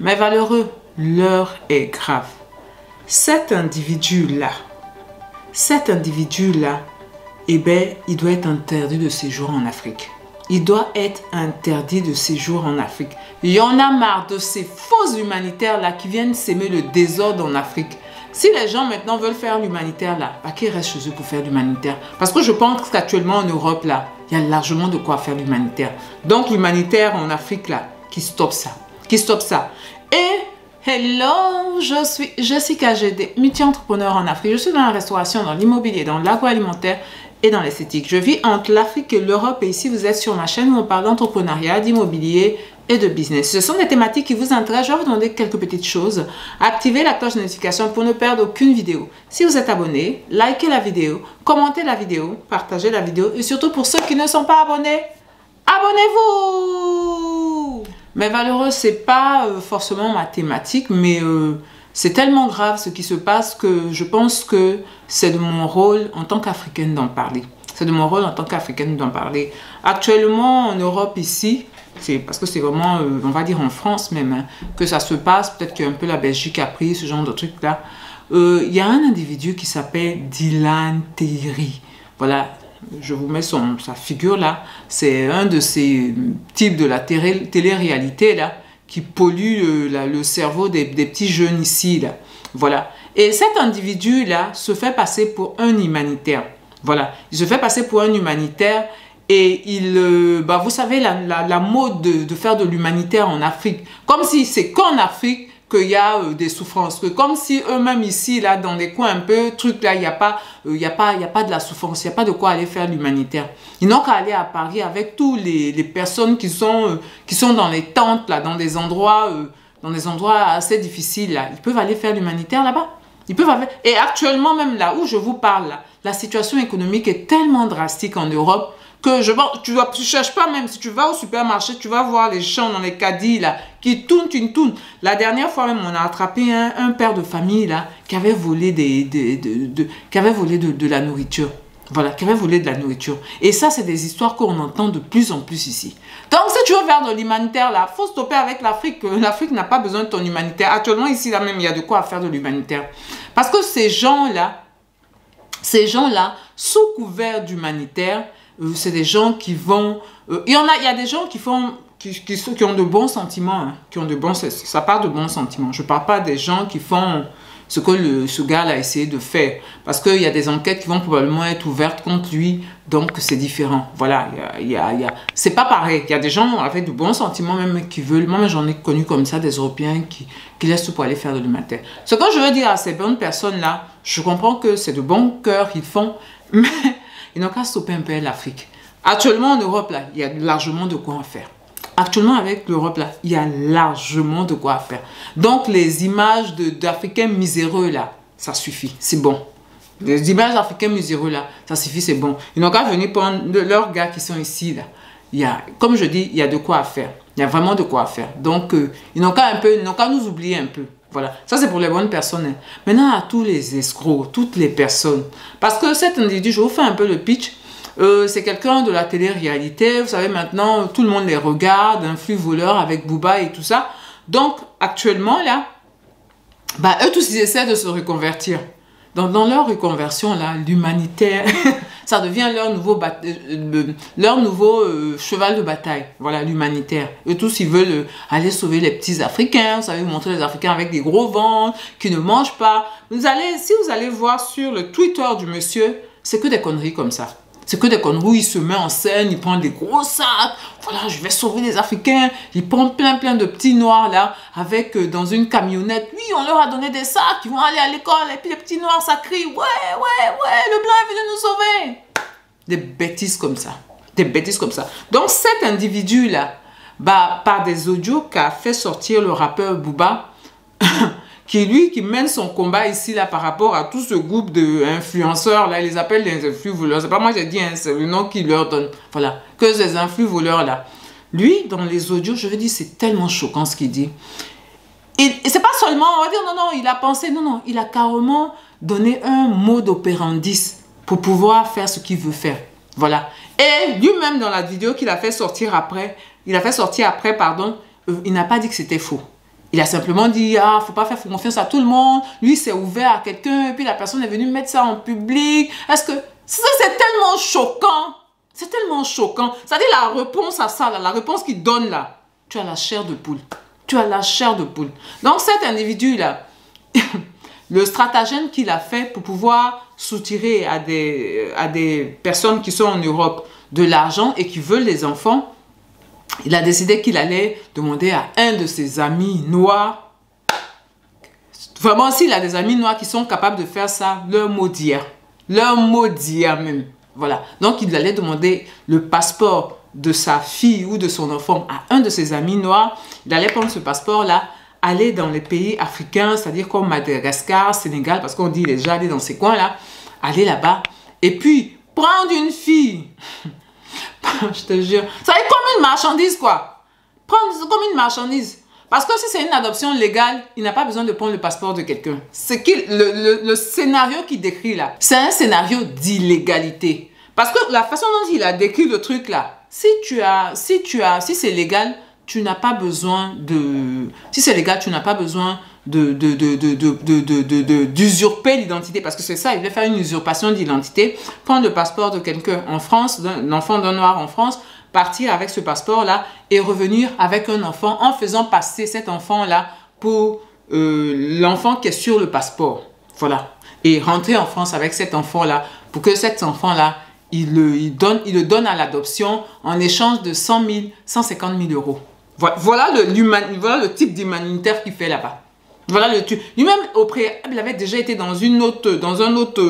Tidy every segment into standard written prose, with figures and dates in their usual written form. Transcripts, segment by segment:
Mais malheureux, l'heure est grave. Cet individu-là, eh bien, il doit être interdit de séjour en Afrique. Il doit être interdit de séjour en Afrique. Il y en a marre de ces faux humanitaires-là qui viennent s'aimer le désordre en Afrique. Si les gens maintenant veulent faire l'humanitaire là, bah, qu'ils restent chez eux pour faire l'humanitaire. Parce que je pense qu'actuellement en Europe là, il y a largement de quoi faire l'humanitaire. Donc l'humanitaire en Afrique là, qui stoppe ça. Qui stoppe ça. Et hello, je suis Jessica GD, multi-entrepreneur en Afrique. Je suis dans la restauration, dans l'immobilier, dans l'agroalimentaire et dans l'esthétique. Je vis entre l'Afrique et l'Europe et ici vous êtes sur ma chaîne où on parle d'entrepreneuriat, d'immobilier et de business. Ce sont des thématiques qui vous intéressent. Je vais vous demander quelques petites choses. Activez la cloche de notification pour ne perdre aucune vidéo. Si vous êtes abonné, likez la vidéo, commentez la vidéo, partagez la vidéo et surtout pour ceux qui ne sont pas abonnés, abonnez-vous! Mais malheureux, c'est pas forcément ma thématique, mais c'est tellement grave ce qui se passe que je pense que c'est de mon rôle en tant qu'Africaine d'en parler. C'est de mon rôle en tant qu'Africaine d'en parler. Actuellement, en Europe, ici, c'est parce que c'est vraiment, on va dire en France même, hein, que ça se passe. Peut-être qu'un peu la Belgique a pris ce genre de truc-là. Il y a un individu qui s'appelle Dylan Terry. Voilà, je vous mets sa figure là. C'est un de ces types de la télé-réalité là, qui pollue le cerveau des petits jeunes ici là. Voilà. Et cet individu là se fait passer pour un humanitaire. Voilà. Il se fait passer pour un humanitaire. Et vous savez, la mode de faire de l'humanitaire en Afrique, comme si c'est qu'en Afrique qu'il y a des souffrances, que comme si eux-mêmes ici, là, dans des coins un peu, trucs là, il n'y a pas de la souffrance, il n'y a pas de quoi aller faire l'humanitaire. Ils n'ont qu'à aller à Paris avec tous les personnes qui sont dans les tentes, là, dans des endroits assez difficiles, là. Ils peuvent aller faire l'humanitaire là-bas. Ils peuvent aller... Et actuellement, même là où je vous parle, là, la situation économique est tellement drastique en Europe que tu ne cherches pas, même si tu vas au supermarché, tu vas voir les gens dans les caddies là, qui tournent. La dernière fois même, on a attrapé un père de famille là, qui avait volé de la nourriture. Voilà, qui avait volé de la nourriture. Et ça, c'est des histoires qu'on entend de plus en plus ici. Donc, si tu veux faire de l'humanitaire là, il faut stopper avec l'Afrique. L'Afrique n'a pas besoin de ton humanitaire. Actuellement, ici là même, il y a de quoi faire de l'humanitaire. Parce que ces gens-là, sous couvert d'humanitaire, c'est des gens qui vont... il y a des gens qui ont de bons sentiments. Hein, ça part de bons sentiments. Je ne parle pas des gens qui font ce que ce gars-là a essayé de faire. Parce qu'il y a des enquêtes qui vont probablement être ouvertes contre lui. Donc, c'est différent. Voilà. C'est pas pareil. Il y a des gens avec de bons sentiments même qui veulent... Moi, j'en ai connu comme ça, des Européens qui laissent tout pour aller faire de l'humanitaire. Ce que je veux dire à ces bonnes personnes-là, je comprends que c'est de bon cœur qu'ils font, mais... Ils n'ont qu'à stopper un peu l'Afrique. Actuellement, en Europe, là, il y a largement de quoi en faire. Actuellement, avec l'Europe, là, il y a largement de quoi faire. Donc, les images d'Africains miséreux, là, ça suffit. C'est bon. Les images d'Africains miséreux, là, ça suffit, c'est bon. Ils n'ont qu'à venir prendre leurs gars qui sont ici, là. Comme je dis, il y a de quoi faire. Il y a vraiment de quoi faire. Donc, ils n'ont qu'à nous oublier un peu. Voilà, ça c'est pour les bonnes personnes. Hein. Maintenant, à tous les escrocs, toutes les personnes. Parce que cet individu, je vous fais un peu le pitch. C'est quelqu'un de la télé-réalité. Vous savez, maintenant, tout le monde les regarde, un flux voleur avec Booba et tout ça. Donc, actuellement, là, eux tous, ils essaient de se reconvertir. Donc, dans leur reconversion, là, l'humanitaire, ça devient leur nouveau cheval de bataille. Voilà, l'humanitaire. Eux tous, ils veulent aller sauver les petits Africains. Vous savez, vous montrer les Africains avec des gros ventres, qui ne mangent pas. Si vous allez voir sur le Twitter du monsieur, c'est que des conneries comme ça. C'est que des conneries où il se met en scène, il prend des gros sacs. Voilà, je vais sauver les Africains. Il prend plein de petits noirs là, avec dans une camionnette. Oui, on leur a donné des sacs, ils vont aller à l'école. Et puis les petits noirs, ça crie, ouais, le blanc est venu nous sauver. Des bêtises comme ça. Des bêtises comme ça. Donc cet individu là, par des audios qu'a fait sortir le rappeur Booba, qui mène son combat ici là par rapport à tout ce groupe d'influenceurs là, ils les appellent des influx voleurs. C'est pas moi qui ai dit, hein, c'est le nom qu'ils leur donnent. Voilà, que ces influx voleurs là. Lui, dans les audios, je veux dire, c'est tellement choquant ce qu'il dit. Et c'est pas seulement, on va dire, non, il a pensé, non, il a carrément donné un mode operandi pour pouvoir faire ce qu'il veut faire. Voilà. Et lui-même, dans la vidéo qu'il a fait sortir après, il n'a pas dit que c'était faux. Il a simplement dit, ah, faut pas faire confiance à tout le monde. Lui, c'est ouvert à quelqu'un, et puis la personne est venue mettre ça en public. Est-ce que... Ça, c'est tellement choquant. C'est tellement choquant. C'est-à-dire la réponse à ça, là, la réponse qu'il donne là, tu as la chair de poule. Tu as la chair de poule. Donc cet individu-là, le stratagème qu'il a fait pour pouvoir soutirer à des personnes qui sont en Europe de l'argent et qui veulent les enfants, il a décidé qu'il allait demander à un de ses amis noirs. Vraiment, s'il a des amis noirs qui sont capables de faire ça, leur maudire. Leur maudire même. Voilà. Donc, il allait demander le passeport de sa fille ou de son enfant à un de ses amis noirs. Il allait prendre ce passeport-là, aller dans les pays africains, c'est-à-dire comme Madagascar, Sénégal, parce qu'on dit il est déjà allé dans ces coins-là, aller là-bas, et puis prendre une fille. Je te jure. Ça est comme une marchandise, quoi. Prendre comme une marchandise. Parce que si c'est une adoption légale, il n'a pas besoin de prendre le passeport de quelqu'un. Le scénario qu'il décrit là, c'est un scénario d'illégalité. Parce que la façon dont il a décrit le truc là, si c'est légal, tu n'as pas besoin de... Si c'est légal, tu n'as pas besoin d'usurper l'identité. Parce que c'est ça, il veut faire une usurpation d'identité. Prendre le passeport de quelqu'un en France, d'un enfant d'un noir en France, partir avec ce passeport-là et revenir avec un enfant en faisant passer cet enfant-là pour l'enfant qui est sur le passeport. Voilà. Et rentrer en France avec cet enfant-là pour que cet enfant-là, il le donne à l'adoption en échange de 100 000, 150 000 euros. Voilà le type d'humanitaire qu'il fait là-bas. Voilà le truc. Lui-même, au préalable, il avait déjà été dans un autre,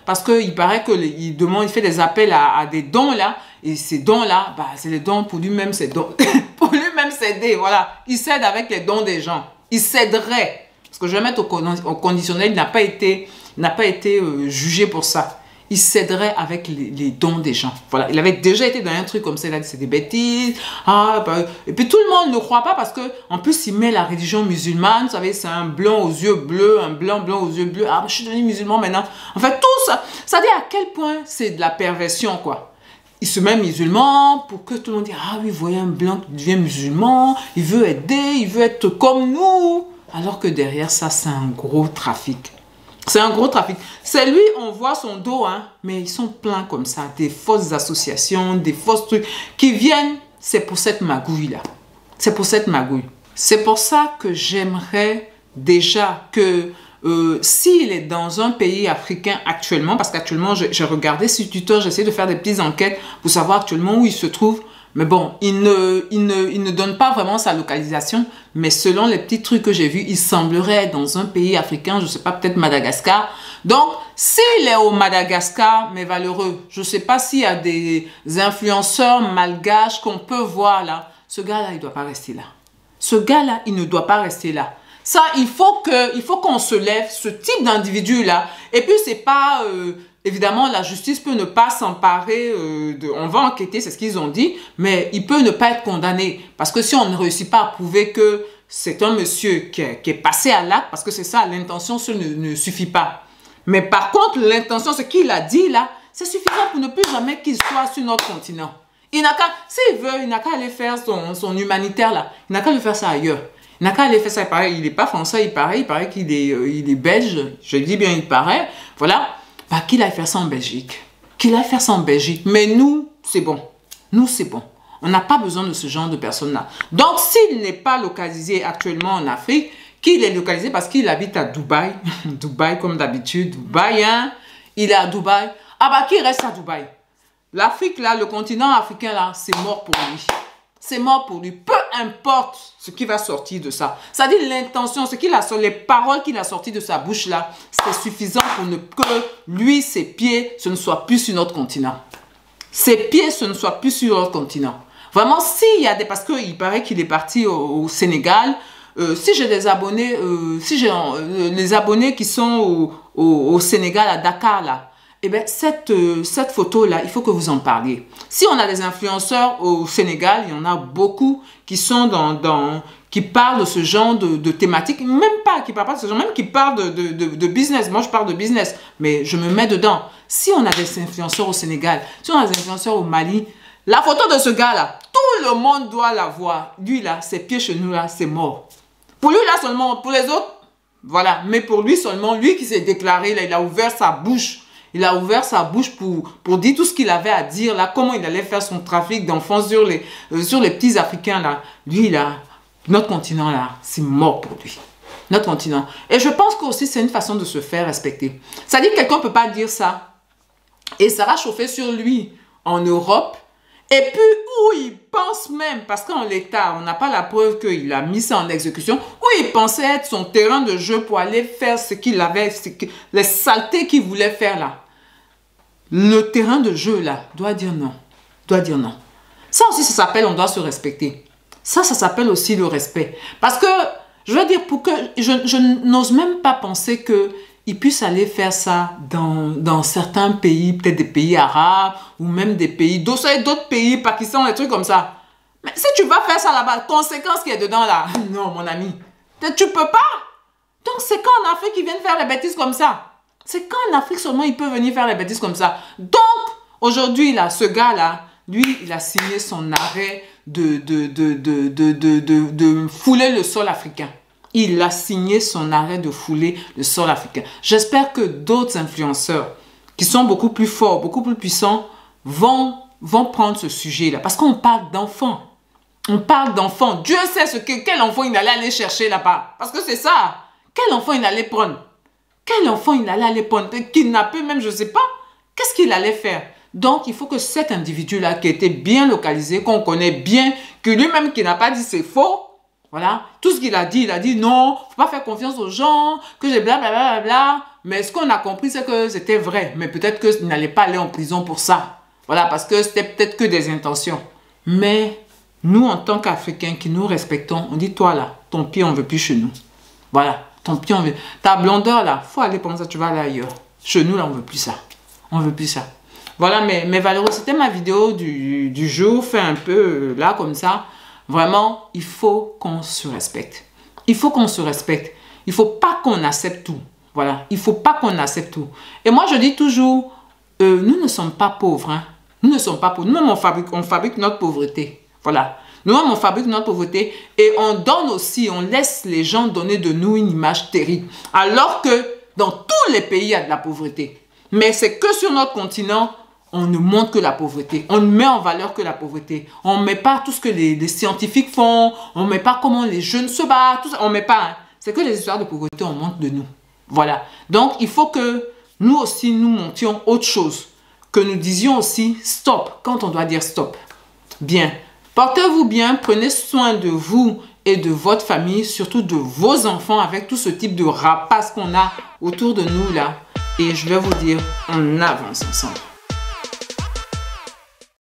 parce qu'il paraît qu'il fait des appels à des dons là. Et ces dons-là, bah, c'est les dons pour lui-même, c'est dons. Pour lui-même s'aider, voilà. Il s'aide avec les dons des gens. Il s'aiderait. Parce que je vais mettre au conditionnel, il n'a pas été jugé pour ça. Il s'aiderait avec les dons des gens. Voilà. Il avait déjà été dans un truc comme ça. Il a dit c'est des bêtises. Ah, bah. Et puis tout le monde ne croit pas parce que en plus il met la religion musulmane. Vous savez, c'est un blanc aux yeux bleus, un blanc aux yeux bleus. Ah, je suis devenu musulman maintenant. En fait, tout ça, ça dit à quel point c'est de la perversion, quoi. Il se met musulman pour que tout le monde dise ah oui, voyez un blanc qui devient musulman. Il veut aider, il veut être comme nous. Alors que derrière ça, c'est un gros trafic. C'est un gros trafic. C'est lui, on voit son dos, hein, mais ils sont pleins comme ça. Des fausses associations, des fausses trucs qui viennent. C'est pour cette magouille-là. C'est pour cette magouille. C'est pour ça que j'aimerais déjà que s'il est dans un pays africain actuellement, parce qu'actuellement, j'ai regardé sur Twitter, j'essaie de faire des petites enquêtes pour savoir actuellement où il se trouve. Mais bon, il ne donne pas vraiment sa localisation, mais selon les petits trucs que j'ai vus, il semblerait être dans un pays africain, je ne sais pas, peut-être Madagascar. Donc, s'il est au Madagascar, mais malheureux, je ne sais pas s'il y a des influenceurs malgaches qu'on peut voir là. Ce gars-là, il ne doit pas rester là. Ce gars-là, il ne doit pas rester là. Ça, il faut qu'on se lève, ce type d'individu-là. Et puis, c'est pas... évidemment, la justice peut ne pas s'emparer on va enquêter, c'est ce qu'ils ont dit, mais il peut ne pas être condamné. Parce que si on ne réussit pas à prouver que c'est un monsieur qui est passé à l'acte, parce que c'est ça, l'intention ne suffit pas. Mais par contre, l'intention, ce qu'il a dit là, c'est suffisant pour ne plus jamais qu'il soit sur notre continent. Il n'a qu'à, s'il veut, il n'a qu'à aller faire son humanitaire là. Il n'a qu'à le faire ça ailleurs. Il n'a qu'à aller faire ça, il n'est pas français, il paraît qu'il est belge. Je dis bien, il paraît. Voilà. Bah, qu'il aille faire ça en Belgique. Qu'il aille faire ça en Belgique. Mais nous, c'est bon. Nous, c'est bon. On n'a pas besoin de ce genre de personnes-là. Donc, s'il n'est pas localisé actuellement en Afrique, qu'il est localisé parce qu'il habite à Dubaï. Dubaï, comme d'habitude. Dubaï, hein. Il est à Dubaï. Ah bah, qu'il reste à Dubaï. L'Afrique, là, le continent africain, là, c'est mort pour lui. C'est mort pour lui. Peu importe ce qui va sortir de ça. Ça dit l'intention, les paroles qu'il a sorties de sa bouche là, c'est suffisant pour que lui, ses pieds, ce ne soient plus sur notre continent. Ses pieds, ce ne soient plus sur notre continent. Vraiment, s'il y a des... Parce qu'il paraît qu'il est parti au Sénégal. Si j'ai des abonnés, les abonnés qui sont au Sénégal, à Dakar là, eh bien, cette photo-là, il faut que vous en parliez. Si on a des influenceurs au Sénégal, il y en a beaucoup qui sont qui parlent de ce genre de thématique, même pas qui parlent pas de ce genre, même qui parlent de business. Moi, je parle de business, mais je me mets dedans. Si on a des influenceurs au Sénégal, si on a des influenceurs au Mali, la photo de ce gars-là, tout le monde doit la voir. Lui, là, ses pieds chez nous, là, c'est mort. Pour lui, là seulement, pour les autres, voilà. Mais pour lui seulement, lui qui s'est déclaré, là, il a ouvert sa bouche. Il a ouvert sa bouche pour dire tout ce qu'il avait à dire, là, comment il allait faire son trafic d'enfants sur les petits Africains, là. Lui, là, notre continent, là, c'est mort pour lui. Notre continent. Et je pense que aussi, c'est une façon de se faire respecter. Ça dit que quelqu'un ne peut pas dire ça. Et ça va chauffer sur lui en Europe. Et puis, où il pense même, parce qu'en l'état, on n'a pas la preuve qu'il a mis ça en exécution, où il pensait être son terrain de jeu pour aller faire ce qu'il avait, les saletés qu'il voulait faire là. Le terrain de jeu là doit dire non. Doit dire non. Ça aussi, ça s'appelle, on doit se respecter. Ça s'appelle aussi le respect. Parce que, je veux dire, pour que je n'ose même pas penser qu'il puisse aller faire ça dans certains pays, peut-être des pays arabes, ou même des pays, d'autres pays, Pakistan, des trucs comme ça. Mais si tu vas faire ça là-bas, conséquence qu'il y a dedans là, non mon ami, tu peux pas. Donc c'est quand en Afrique ils viennent faire les bêtises comme ça. C'est quand en Afrique seulement ils peuvent venir faire les bêtises comme ça. Donc, aujourd'hui là, ce gars-là, lui, il a signé son arrêt de fouler le sol africain. Il a signé son arrêt de fouler le sol africain. J'espère que d'autres influenceurs qui sont beaucoup plus forts, beaucoup plus puissants, vont prendre ce sujet-là. Parce qu'on parle d'enfants. On parle d'enfants. Dieu sait quel enfant il allait aller chercher là-bas. Parce que c'est ça. Quel enfant il allait prendre? Quel enfant il allait aller prendre? Kidnapper même, je ne sais pas. Qu'est-ce qu'il allait faire? Donc, il faut que cet individu-là qui a été bien localisé, qu'on connaît bien, que lui-même qui n'a pas dit c'est faux, voilà, tout ce qu'il a dit non, il ne faut pas faire confiance aux gens, que j'ai blablabla. Mais ce qu'on a compris, c'est que c'était vrai. Mais peut-être qu'il n'allait pas aller en prison pour ça. Voilà, parce que c'était peut-être que des intentions. Mais nous, en tant qu'Africains qui nous respectons, on dit, toi là, ton pied, on ne veut plus chez nous. Voilà, ton pied, on veut. Ta blondeur là, il faut aller prendre ça, tu vas aller ailleurs. Chez nous là, on ne veut plus ça. On ne veut plus ça. Voilà, mais Valerio, c'était ma vidéo du jour, fait un peu là, comme ça. Vraiment, il faut qu'on se respecte. Il faut qu'on se respecte. Il ne faut pas qu'on accepte tout. Voilà, il ne faut pas qu'on accepte tout. Et moi, je dis toujours, nous ne sommes pas pauvres. Hein. Nous ne sommes pas pauvres. Nous-mêmes, on fabrique notre pauvreté. Voilà. Nous-mêmes, on fabrique notre pauvreté et on donne aussi, on laisse les gens donner de nous une image terrible. Alors que dans tous les pays, il y a de la pauvreté. Mais c'est que sur notre continent, on ne montre que la pauvreté. On ne met en valeur que la pauvreté. On ne met pas tout ce que les scientifiques font. On ne met pas comment les jeunes se battent. Tout ça. On ne met pas. Hein. C'est que les histoires de pauvreté, on montre de nous. Voilà. Donc, il faut que nous aussi, nous montions autre chose. Que nous disions aussi stop quand on doit dire stop. Bien. Portez-vous bien. Prenez soin de vous et de votre famille. Surtout de vos enfants avec tout ce type de rapaces qu'on a autour de nous là. Et je vais vous dire, on avance ensemble.